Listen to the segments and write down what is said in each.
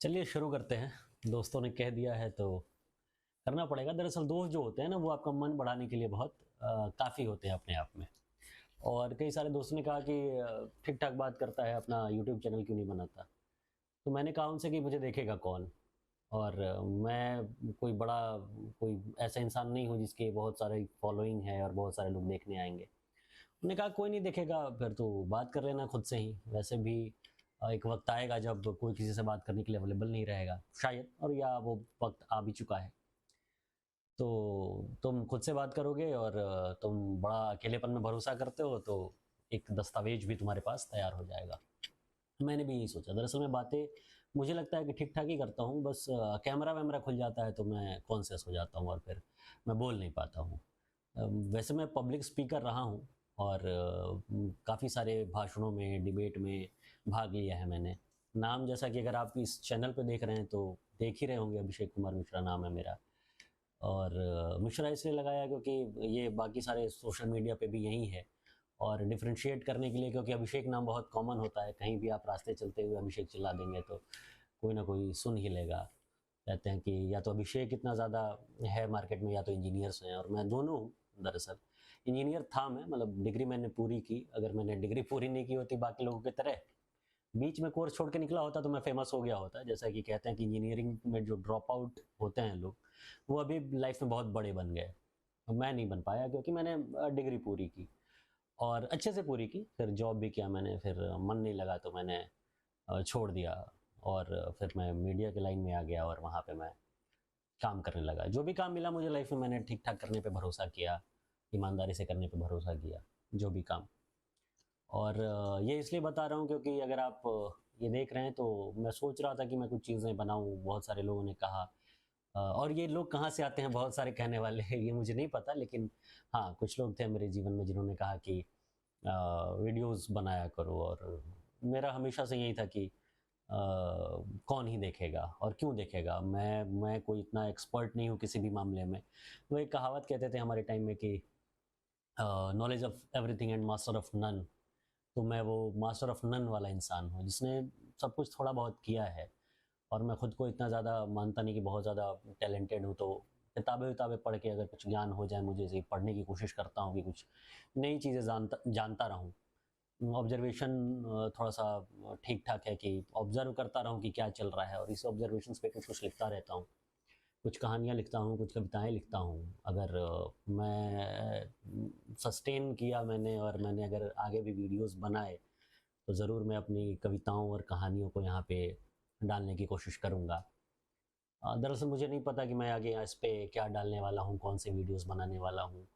चलिए शुरू करते हैं। दोस्तों ने कह दिया है तो करना पड़ेगा। दरअसल दोस्त जो होते हैं ना वो आपका मन बढ़ाने के लिए बहुत काफ़ी होते हैं अपने आप में। और कई सारे दोस्तों ने कहा कि ठीक-ठाक बात करता है, अपना यूट्यूब चैनल क्यों नहीं बनाता? तो मैंने कहा उनसे कि मुझे देखेगा कौन? और मैं कोई बड़ा कोई ऐसा इंसान नहीं हूँ जिसकी बहुत सारी फॉलोइंग है और बहुत सारे लोग देखने आएँगे। उन्होंने कहा कोई नहीं देखेगा, फिर तो बात कर लेना खुद से ही। वैसे भी एक वक़्त आएगा जब कोई किसी से बात करने के लिए अवेलेबल नहीं रहेगा शायद, और या वो वक़्त आ भी चुका है। तो तुम खुद से बात करोगे और तुम बड़ा अकेलेपन में भरोसा करते हो तो एक दस्तावेज़ भी तुम्हारे पास तैयार हो जाएगा। मैंने भी यही सोचा। दरअसल मैं बातें मुझे लगता है कि ठीक-ठाक ही करता हूँ, बस कैमरा-वैमरा खुल जाता है तो मैं कॉन्शियस हो जाता हूँ और फिर मैं बोल नहीं पाता हूँ। वैसे मैं पब्लिक स्पीकर रहा हूँ और काफ़ी सारे भाषणों में, डिबेट में भाग लिया है मैंने। नाम जैसा कि अगर आप इस चैनल पे देख रहे हैं तो देख ही रहे होंगे, अभिषेक कुमार मिश्रा नाम है मेरा। और मिश्रा इसलिए लगाया क्योंकि ये बाकी सारे सोशल मीडिया पे भी यही है, और डिफरेंशिएट करने के लिए क्योंकि अभिषेक नाम बहुत कॉमन होता है, कहीं भी आप रास्ते चलते हुए अभिषेक चिल्ला देंगे तो कोई ना कोई सुन ही लेगा। कहते हैं कि या तो अभिषेक इतना ज़्यादा है मार्केट में या तो इंजीनियर्स हैं, और मैं दोनों हूँ दरअसल। इंजीनियर था मैं, मतलब डिग्री मैंने पूरी की। अगर मैंने डिग्री पूरी नहीं की होती बाकी लोगों की तरह, बीच में कोर्स छोड़ के निकला होता तो मैं फेमस हो गया होता। जैसा कि कहते हैं कि इंजीनियरिंग में जो ड्रॉप आउट होते हैं लोग, वो अभी लाइफ में बहुत बड़े बन गए। मैं नहीं बन पाया क्योंकि मैंने डिग्री पूरी की और अच्छे से पूरी की, फिर जॉब भी किया मैंने, फिर मन नहीं लगा तो मैंने छोड़ दिया। और फिर मैं मीडिया की लाइन में आ गया और वहाँ पे मैं काम करने लगा। जो भी काम मिला मुझे लाइफ में, मैंने ठीक-ठाक करने पे भरोसा किया, ईमानदारी से करने पे भरोसा किया, जो भी काम। और ये इसलिए बता रहा हूँ क्योंकि अगर आप ये देख रहे हैं तो मैं सोच रहा था कि मैं कुछ चीज़ें बनाऊँ, बहुत सारे लोगों ने कहा। और ये लोग कहाँ से आते हैं बहुत सारे कहने वाले ये मुझे नहीं पता, लेकिन हाँ, कुछ लोग थे मेरे जीवन में जिन्होंने कहा कि वीडियोज़ बनाया करो। और मेरा हमेशा से यही था कि कौन ही देखेगा और क्यों देखेगा? मैं कोई इतना एक्सपर्ट नहीं हूँ किसी भी मामले में। वो एक कहावत कहते थे हमारे टाइम में कि knowledge of everything and master of none. तो मैं वो मास्टर ऑफ नन वाला इंसान हूँ जिसने सब कुछ थोड़ा बहुत किया है। और मैं खुद को इतना ज़्यादा मानता नहीं कि बहुत ज़्यादा टैलेंटेड हूँ, तो किताबें-विताबें पढ़ के अगर कुछ ज्ञान हो जाए मुझे, ऐसे ही पढ़ने की कोशिश करता हूँ कि कुछ नई चीज़ें जानता जानता रहूँ। ऑब्ज़र्वेशन थोड़ा-सा ठीक-ठाक है कि ऑब्ज़र्व करता रहूँ कि क्या चल रहा है, और इस ऑब्ज़र्वेशंस पे कुछ-कुछ लिखता रहता हूँ। कुछ कहानियाँ लिखता हूँ, कुछ कविताएँ लिखता हूँ। अगर मैं सस्टेन किया मैंने और मैंने अगर आगे भी वीडियोज़ बनाए, तो ज़रूर मैं अपनी कविताओं और कहानियों को यहाँ पे डालने की कोशिश करूँगा। दरअसल मुझे नहीं पता कि मैं आगे इस पे क्या डालने वाला हूँ, कौन से वीडियोज़ बनाने वाला हूँ।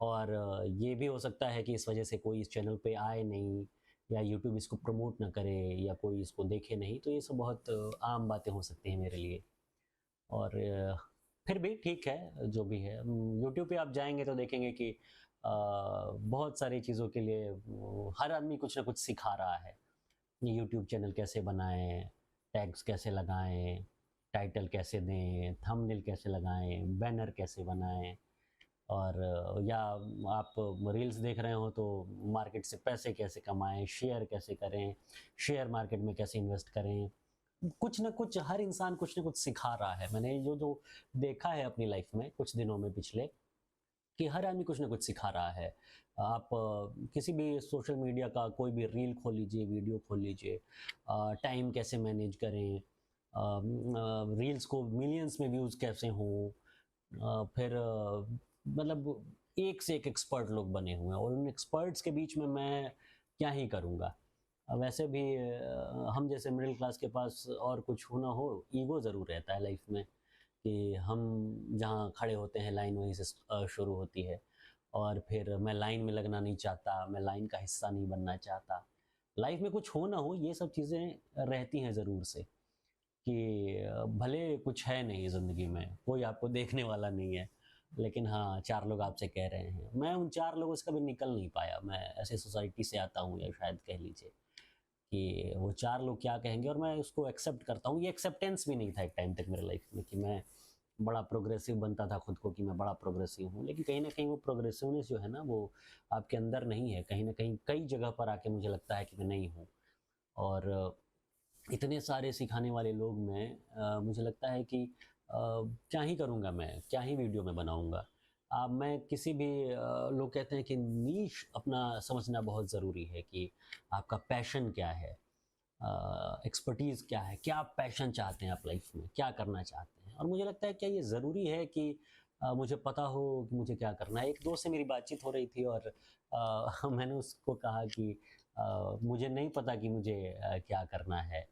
और ये भी हो सकता है कि इस वजह से कोई इस चैनल पे आए नहीं, या यूट्यूब इसको प्रमोट ना करे, या कोई इसको देखे नहीं, तो ये सब बहुत आम बातें हो सकती हैं मेरे लिए। और फिर भी ठीक है, जो भी है। यूट्यूब पे आप जाएँगे तो देखेंगे कि बहुत सारी चीज़ों के लिए वो हर आदमी कुछ ना कुछ सिखा रहा है। यूट्यूब चैनल कैसे बनाएँ, टैग्स कैसे लगाएँ, टाइटल कैसे दें, थंबनेल कैसे लगाएँ, बैनर कैसे बनाएँ। और या आप रील्स देख रहे हो तो मार्केट से पैसे कैसे कमाएँ, शेयर कैसे करें, शेयर मार्केट में कैसे इन्वेस्ट करें। कुछ न कुछ हर इंसान कुछ न कुछ सिखा रहा है। मैंने जो देखा है अपनी लाइफ में कुछ दिनों में पिछले, कि हर आदमी कुछ न कुछ सिखा रहा है। आप किसी भी सोशल मीडिया का कोई भी रील खोल लीजिए, वीडियो खोल लीजिए, टाइम कैसे मैनेज करें, रील्स को मिलियंस में व्यूज़ कैसे हों, फिर मतलब एक से एक एक्सपर्ट लोग बने हुए हैं, और उन एक्सपर्ट्स के बीच में मैं क्या ही करूँगा। वैसे भी हम जैसे मिडिल क्लास के पास और कुछ हो ना हो, ईगो ज़रूर रहता है लाइफ में, कि हम जहाँ खड़े होते हैं लाइन वहीं से शुरू होती है। और फिर मैं लाइन में लगना नहीं चाहता, मैं लाइन का हिस्सा नहीं बनना चाहता। लाइफ में कुछ हो ना हो ये सब चीज़ें रहती हैं ज़रूर से, कि भले कुछ है नहीं ज़िंदगी में, कोई आपको देखने वाला नहीं है, लेकिन हाँ, 4 लोग आपसे कह रहे हैं। मैं उन 4 लोगों से कभी निकल नहीं पाया। मैं ऐसे सोसाइटी से आता हूँ, या शायद कह लीजिए कि वो 4 लोग क्या कहेंगे, और मैं उसको एक्सेप्ट करता हूँ। ये एक्सेप्टेंस भी नहीं था एक टाइम तक मेरे लाइफ में कि मैं बड़ा प्रोग्रेसिव बनता था खुद को, कि मैं बड़ा प्रोग्रेसिव हूँ। लेकिन कहीं न कहीं वो प्रोग्रेसिवनेस जो है ना, वो आपके अंदर नहीं है। कहीं न कहीं कई जगह पर आके मुझे लगता है कि मैं नहीं हूँ। और इतने सारे सिखाने वाले लोग में मुझे लगता है कि क्या ही करूँगा मैं, क्या ही वीडियो में बनाऊँगा। मैं किसी भी लोग कहते हैं कि नीश अपना समझना बहुत ज़रूरी है कि आपका पैशन क्या है, एक्सपर्टीज़ क्या है, क्या आप पैशन चाहते हैं आप लाइफ में, क्या करना चाहते हैं। और मुझे लगता है क्या ये ज़रूरी है कि मुझे पता हो कि मुझे क्या करना है। एक दोस्त से मेरी बातचीत हो रही थी और मैंने उसको कहा कि मुझे नहीं पता कि मुझे क्या करना है।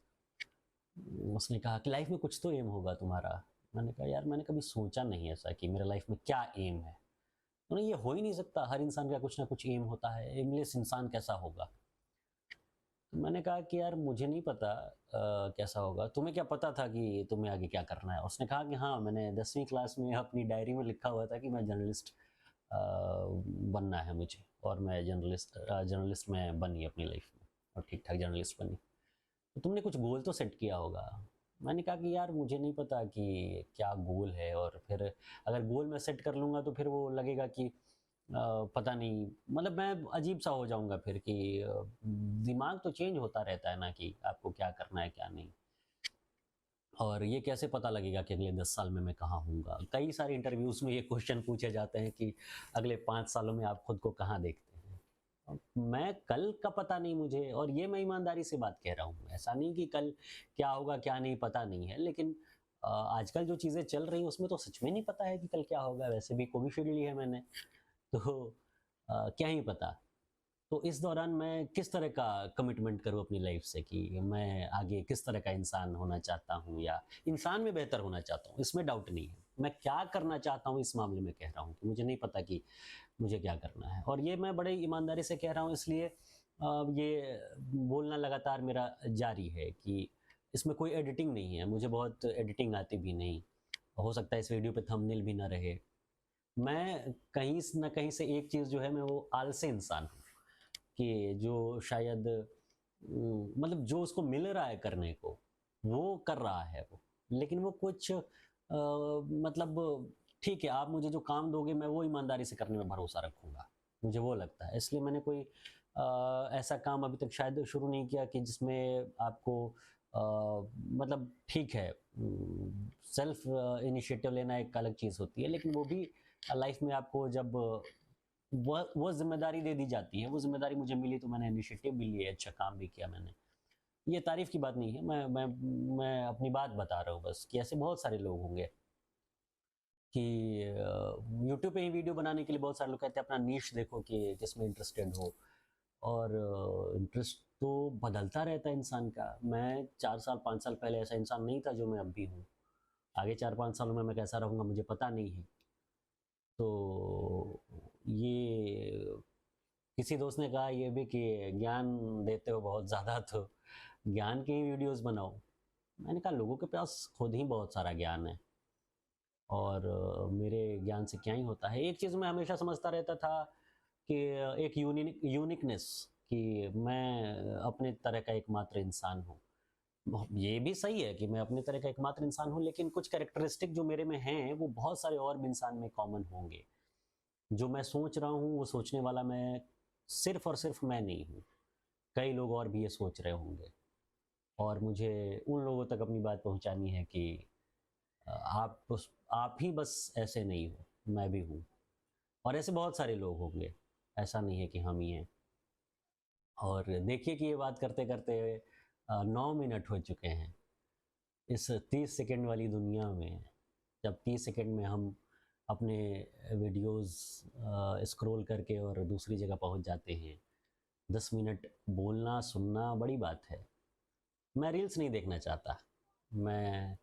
उसने कहा कि लाइफ में कुछ तो एम होगा तुम्हारा। मैंने कहा यार मैंने कभी सोचा नहीं ऐसा कि मेरा लाइफ में क्या एम है। तो ये हो ही नहीं सकता, हर इंसान का कुछ ना कुछ एम होता है, एमलेस इंसान कैसा होगा। तो मैंने कहा कि यार मुझे नहीं पता कैसा होगा, तुम्हें क्या पता था कि तुम्हें आगे क्या करना है। उसने कहा कि हाँ, मैंने 10वीं क्लास में अपनी डायरी में लिखा हुआ था कि मैं जर्नलिस्ट बनना है मुझे, और मैं जर्नलिस्ट में बनी अपनी लाइफ में, और ठीक ठाक जर्नलिस्ट बनी। तो तुमने कुछ गोल तो सेट किया होगा। मैंने कहा कि यार मुझे नहीं पता कि क्या गोल है, और फिर अगर गोल मैं सेट कर लूँगा तो फिर वो लगेगा कि पता नहीं, मतलब मैं अजीब सा हो जाऊँगा फिर कि दिमाग तो चेंज होता रहता है ना कि आपको क्या करना है क्या नहीं। और ये कैसे पता लगेगा कि अगले 10 साल में मैं कहाँ हूँगा। कई सारे इंटरव्यूज़ में ये क्वेश्चन पूछे जाते हैं कि अगले 5 सालों में आप खुद को कहाँ देखते हैं। मैं कल का पता नहीं मुझे, और ये मैं ईमानदारी से बात कह रहा हूँ। ऐसा नहीं कि कल क्या होगा क्या नहीं पता नहीं है, लेकिन आजकल जो चीज़ें चल रही हैं उसमें तो सच में नहीं पता है कि कल क्या होगा। वैसे भी कोविशील्ड ली है मैंने, तो क्या ही पता। तो इस दौरान मैं किस तरह का कमिटमेंट करूँ अपनी लाइफ से कि मैं आगे किस तरह का इंसान होना चाहता हूँ, या इंसान में बेहतर होना चाहता हूँ, इसमें डाउट नहीं है। मैं क्या करना चाहता हूँ इस मामले में कह रहा हूँ कि मुझे नहीं पता कि मुझे क्या करना है। और ये मैं बड़े ईमानदारी से कह रहा हूँ, इसलिए ये बोलना लगातार मेरा जारी है कि इसमें कोई एडिटिंग नहीं है। मुझे बहुत एडिटिंग आती भी नहीं। हो सकता है इस वीडियो पे थंबनेल भी ना रहे। मैं कहीं न कहीं से एक चीज़ जो है, मैं वो आलसी इंसान हूँ कि जो शायद मतलब जो उसको मिल रहा है करने को, वो कर रहा है वो। लेकिन वो कुछ मतलब ठीक है, आप मुझे जो काम दोगे मैं वो ईमानदारी से करने में भरोसा रखूँगा, मुझे वो लगता है। इसलिए मैंने कोई ऐसा काम अभी तक शायद शुरू नहीं किया कि जिसमें आपको मतलब ठीक है, सेल्फ इनिशिएटिव लेना एक अलग चीज़ होती है, लेकिन वो भी लाइफ में आपको जब वो ज़िम्मेदारी दे दी जाती है, वो ज़िम्मेदारी मुझे मिली तो मैंने इनिशिएटिव भी लिया, अच्छा काम भी किया मैंने। ये तारीफ़ की बात नहीं है, मैं अपनी बात बता रहा हूँ बस कि ऐसे बहुत सारे लोग होंगे कि यूट्यूब पे ही वीडियो बनाने के लिए बहुत सारे लोग कहते हैं अपना नीश देखो कि किसमें इंटरेस्टेड हो, और इंटरेस्ट तो बदलता रहता है इंसान का। मैं 4 साल 5 साल पहले ऐसा इंसान नहीं था जो मैं अब भी हूँ। आगे 4-5 सालों में मैं कैसा रहूँगा मुझे पता नहीं है। तो ये किसी दोस्त ने कहा ये भी कि ज्ञान देते हो बहुत ज़्यादा, तो ज्ञान की ही वीडियोस बनाओ। मैंने कहा लोगों के पास खुद ही बहुत सारा ज्ञान है, और मेरे ज्ञान से क्या ही होता है। एक चीज़ मैं हमेशा समझता रहता था कि एक यूनिकनेस कि मैं अपने तरह का एकमात्र इंसान हूँ। ये भी सही है कि मैं अपने तरह का एकमात्र इंसान हूँ, लेकिन कुछ कैरेक्टरिस्टिक जो मेरे में हैं वो बहुत सारे और भी इंसान में कॉमन होंगे। जो मैं सोच रहा हूँ वो सोचने वाला मैं सिर्फ और सिर्फ मैं नहीं हूँ, कई लोग और भी ये सोच रहे होंगे, और मुझे उन लोगों तक अपनी बात पहुँचानी है कि आप ही बस ऐसे नहीं हो, मैं भी हूँ, और ऐसे बहुत सारे लोग होंगे, ऐसा नहीं है कि हम ही हैं। और देखिए कि ये बात करते-करते 9 मिनट हो चुके हैं। इस 30 सेकंड वाली दुनिया में, जब 30 सेकंड में हम अपने वीडियोस स्क्रॉल करके और दूसरी जगह पहुंच जाते हैं, 10 मिनट बोलना सुनना बड़ी बात है। मैं रील्स नहीं देखना चाहता। मैं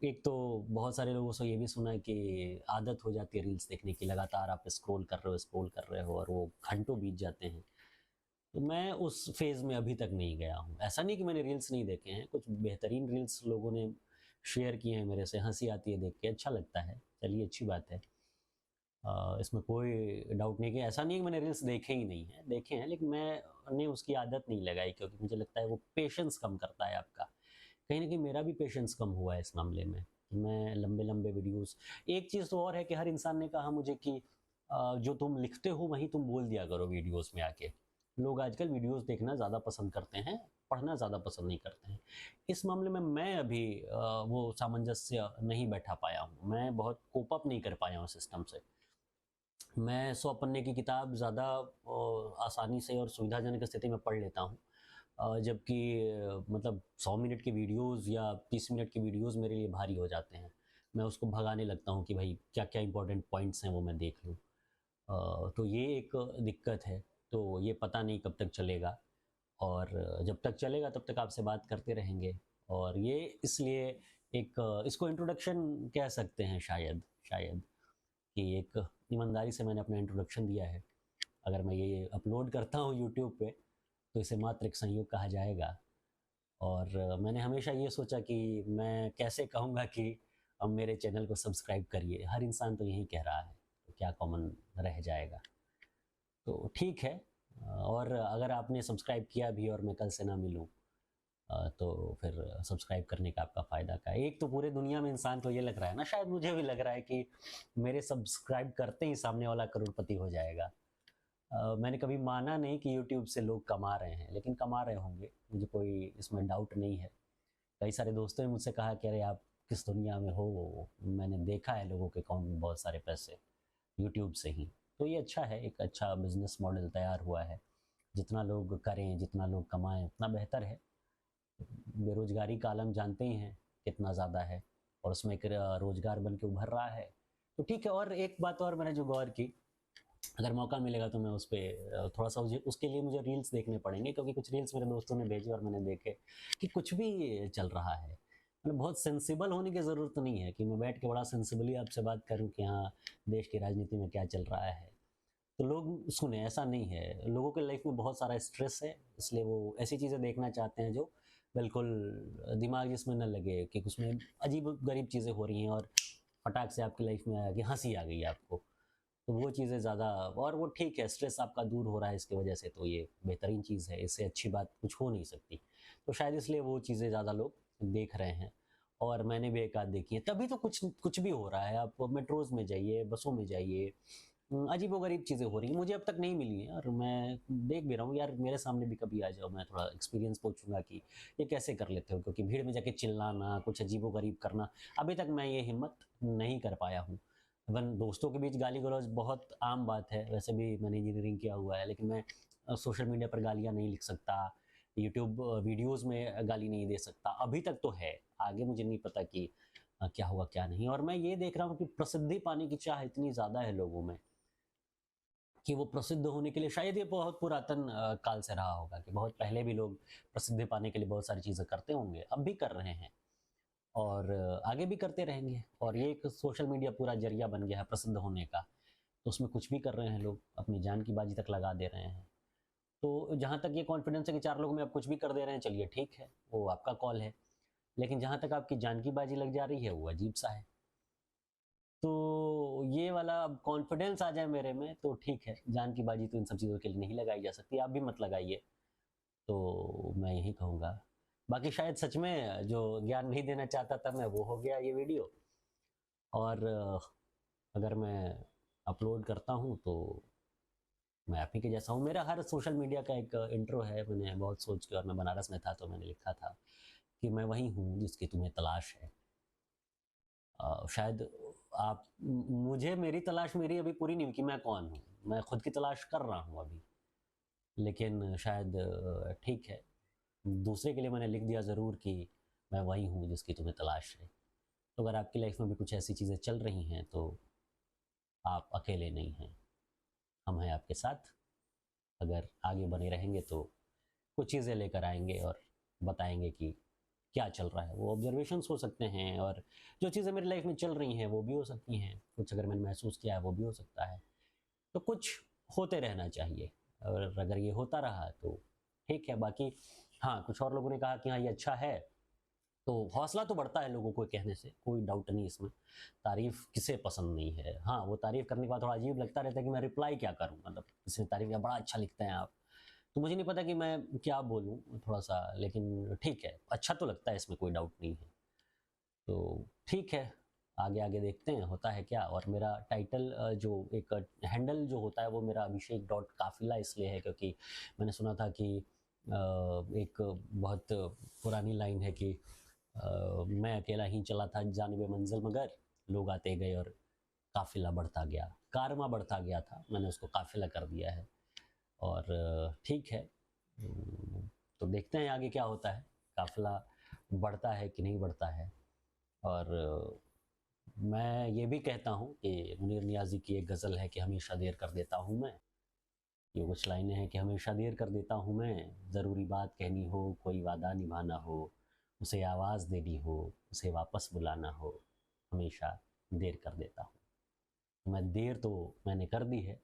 एक तो बहुत सारे लोगों से ये भी सुना है कि आदत हो जाती है रील्स देखने की, लगातार आप स्क्रॉल कर रहे हो और वो घंटों बीत जाते हैं। तो मैं उस फ़ेज़ में अभी तक नहीं गया हूँ। ऐसा नहीं कि मैंने रील्स नहीं देखे हैं, कुछ बेहतरीन रील्स लोगों ने शेयर किए हैं मेरे से, हँसी आती है देख के, अच्छा लगता है। चलिए अच्छी बात है। इसमें कोई डाउट नहीं कि ऐसा नहीं है कि मैंने रील्स देखे ही नहीं हैं, देखे हैं, लेकिन मैंने उसकी आदत नहीं लगाई क्योंकि मुझे लगता है वो पेशेंस कम करता है आपका। कहीं न कहीं मेरा भी पेशेंस कम हुआ है इस मामले में। मैं लंबे-लंबे वीडियोज़, एक चीज़ तो और है कि हर इंसान ने कहा मुझे कि जो तुम लिखते हो वही तुम बोल दिया करो वीडियोज़ में आके। लोग आजकल वीडियोज़ देखना ज़्यादा पसंद करते हैं, पढ़ना ज़्यादा पसंद नहीं करते हैं। इस मामले में मैं अभी वो सामंजस्य नहीं बैठा पाया हूँ, मैं बहुत कोप अप नहीं कर पाया हूँ सिस्टम से। मैं 100 पन्ने की किताब ज़्यादा आसानी से और सुविधाजनक स्थिति में पढ़ लेता हूँ। जबकि मतलब 100 मिनट की वीडियोज़ या 30 मिनट की वीडियोज़ मेरे लिए भारी हो जाते हैं। मैं उसको भगाने लगता हूँ कि भाई क्या-क्या इम्पोर्टेंट पॉइंट्स हैं वो मैं देख लूँ। तो ये एक दिक्कत है, तो ये पता नहीं कब तक चलेगा और जब तक चलेगा तब तक आपसे बात करते रहेंगे और ये इसलिए एक इसको इंट्रोडक्शन कह सकते हैं शायद कि एक ईमानदारी से मैंने अपना इंट्रोडक्शन दिया है। अगर मैं ये अपलोड करता हूँ यूट्यूब पे तो इसे मात्र एक संयोग कहा जाएगा और मैंने हमेशा ये सोचा कि मैं कैसे कहूँगा कि अब मेरे चैनल को सब्सक्राइब करिए, हर इंसान तो यही कह रहा है, तो क्या कॉमन रह जाएगा। तो ठीक है और अगर आपने सब्सक्राइब किया भी और मैं कल से ना मिलूँ तो फिर सब्सक्राइब करने का आपका फ़ायदा क्या है? एक तो पूरे दुनिया में इंसान को ये लग रहा है ना, शायद मुझे भी लग रहा है कि मेरे सब्सक्राइब करते ही सामने वाला करोड़पति हो जाएगा। मैंने कभी माना नहीं कि यूट्यूब से लोग कमा रहे हैं, लेकिन कमा रहे होंगे, मुझे कोई इसमें डाउट नहीं है। कई सारे दोस्तों ने मुझसे कहा कि अरे आप किस दुनिया में हो? मैंने देखा है लोगों के अकाउंट में बहुत सारे पैसे यूट्यूब से ही। तो ये अच्छा है, एक अच्छा बिज़नेस मॉडल तैयार हुआ है। जितना लोग करें, जितना लोग कमाएँ उतना बेहतर है। बेरोज़गारी का आलम जानते ही हैं कितना ज़्यादा है और उसमें एक रोज़गार बन के उभर रहा है। तो ठीक है और एक बात और मैंने जो गौर की, अगर मौका मिलेगा तो मैं उस पे थोड़ा-सा उसके लिए मुझे रील्स देखने पड़ेंगे क्योंकि कुछ रील्स मेरे दोस्तों ने भेजे और मैंने देखे कि कुछ भी चल रहा है। मतलब बहुत सेंसिबल होने की ज़रूरत नहीं है कि मैं बैठ के बड़ा सेंसिबली आपसे बात करूँ कि हाँ, देश की राजनीति में क्या चल रहा है। तो लोग सुने, ऐसा नहीं है। लोगों के लाइफ में बहुत सारा स्ट्रेस है, इसलिए वो ऐसी चीज़ें देखना चाहते हैं जो बिल्कुल दिमाग जिसमें ना लगे कि उसमें अजीब-गरीब चीज़ें हो रही हैं और फटाक से आपकी लाइफ में आया कि हँसी आ गई आपको। तो वो चीज़ें ज़्यादा और वो ठीक है, स्ट्रेस आपका दूर हो रहा है इसकी वजह से तो ये बेहतरीन चीज़ है, इससे अच्छी बात कुछ हो नहीं सकती। तो शायद इसलिए वो चीज़ें ज़्यादा लोग देख रहे हैं और मैंने भी एक आध देखी है। तभी तो कुछ कुछ भी हो रहा है, आप मेट्रोज़ में जाइए, बसों में जाइए अजीबो-गरीब चीज़ें हो रही हैं, मुझे अब तक नहीं मिली हैं और मैं देख भी रहा हूँ यार मेरे सामने भी कभी आ जाओ, मैं थोड़ा एक्सपीरियंस पूछूँगा कि ये कैसे कर लेते हो? क्योंकि भीड़ में जाके चिल्लाना, कुछ अजीबो-गरीब करना, अभी तक मैं ये हिम्मत नहीं कर पाया हूँ। इवन दोस्तों के बीच गाली-गलौज बहुत आम बात है, वैसे भी मैंने इंजीनियरिंग किया हुआ है, लेकिन मैं सोशल मीडिया पर गालियाँ नहीं लिख सकता, यूट्यूब वीडियोज़ में गाली नहीं दे सकता, अभी तक तो है, आगे मुझे नहीं पता कि क्या होगा क्या नहीं और मैं ये देख रहा हूँ कि प्रसिद्धि पाने की चाह इतनी ज़्यादा है लोगों में कि वो प्रसिद्ध होने के लिए शायद ये बहुत पुरातन काल से रहा होगा कि बहुत पहले भी लोग प्रसिद्धि पाने के लिए बहुत सारी चीज़ें करते होंगे, अब भी कर रहे हैं और आगे भी करते रहेंगे और ये एक सोशल मीडिया पूरा ज़रिया बन गया है प्रसिद्ध होने का। तो उसमें कुछ भी कर रहे हैं लोग, अपनी जान की बाजी तक लगा दे रहे हैं। तो जहाँ तक ये कॉन्फिडेंस है कि 4 लोगों में आप कुछ भी कर दे रहे हैं, चलिए ठीक है, वो आपका कॉल है। लेकिन जहाँ तक आपकी जान की बाजी लग जा रही है, वो अजीब-सा है। तो ये वाला अब कॉन्फिडेंस आ जाए मेरे में तो ठीक है, जान की बाजी तो इन सब चीज़ों के लिए नहीं लगाई जा सकती, आप भी मत लगाइए, तो मैं यही कहूँगा। बाकी शायद सच में जो ज्ञान नहीं देना चाहता था मैं, वो हो गया ये वीडियो और अगर मैं अपलोड करता हूँ तो मैं आप ही के जैसा हूँ। मेरा हर सोशल मीडिया का एक इंट्रो है, मैंने बहुत सोच के और मैं बनारस में था तो मैंने लिखा था कि मैं वही हूँ जिसकी तुम्हें तलाश है। शायद आप मुझे मेरी तलाश मेरी अभी पूरी नहीं हुई कि मैं कौन हूँ। मैं खुद की तलाश कर रहा हूँ अभी। लेकिन शायद ठीक है, दूसरे के लिए मैंने लिख दिया ज़रूर कि मैं वही हूँ जिसकी तुम्हें तलाश है। तो अगर आपकी लाइफ में भी कुछ ऐसी चीज़ें चल रही हैं तो आप अकेले नहीं हैं, हम हैं आपके साथ। अगर आगे बने रहेंगे तो कुछ चीज़ें लेकर आएँगे और बताएँगे कि क्या चल रहा है। वो ऑब्जर्वेशंस हो सकते हैं और जो चीज़ें मेरी लाइफ में चल रही हैं वो भी हो सकती हैं। कुछ अगर मैंने महसूस किया है वो भी हो सकता है। तो कुछ होते रहना चाहिए और अगर ये होता रहा तो ठीक है। बाकी हाँ, कुछ और लोगों ने कहा कि हाँ, ये अच्छा है, तो हौसला तो बढ़ता है लोगों को कहने से, कोई डाउट नहीं इसमें। तारीफ़ किसे पसंद नहीं है। हाँ, वो तारीफ़ करने के बाद थोड़ा अजीब लगता रहता है कि मैं रिप्लाई क्या करूँ? मतलब किसी ने तारीफ़ किया, बड़ा अच्छा लिखते हैं आप। तो मुझे नहीं पता कि मैं क्या बोलूँ थोड़ा-सा, लेकिन ठीक है, अच्छा तो लगता है, इसमें कोई डाउट नहीं है। तो ठीक है, आगे-आगे देखते हैं होता है क्या। और मेरा टाइटल जो एक हैंडल जो होता है वो मेरा अभिषेक डॉट काफ़िला इसलिए है क्योंकि मैंने सुना था कि एक बहुत पुरानी लाइन है कि मैं अकेला ही चला था जानिबे मंजिल मगर लोग आते गए और काफिला बढ़ता गया, कारवां बढ़ता गया था, मैंने उसको काफिला कर दिया है। और ठीक है, तो देखते हैं आगे क्या होता है, काफिला बढ़ता है कि नहीं बढ़ता है। और मैं ये भी कहता हूँ कि मुनीर नियाज़ी की एक गज़ल है कि हमेशा देर कर देता हूँ मैं। ये कुछ लाइनें हैं कि हमेशा देर कर देता हूँ मैं, ज़रूरी बात कहनी हो, कोई वादा निभाना हो, उसे आवाज़ देनी हो, उसे वापस बुलाना हो, हमेशा देर कर देता हूँ। मैं देर तो मैंने कर दी है,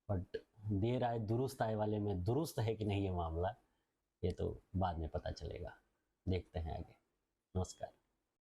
बट देर आए दुरुस्त आए वाले में दुरुस्त है कि नहीं ये मामला, ये तो बाद में पता चलेगा। देखते हैं आगे। नमस्कार।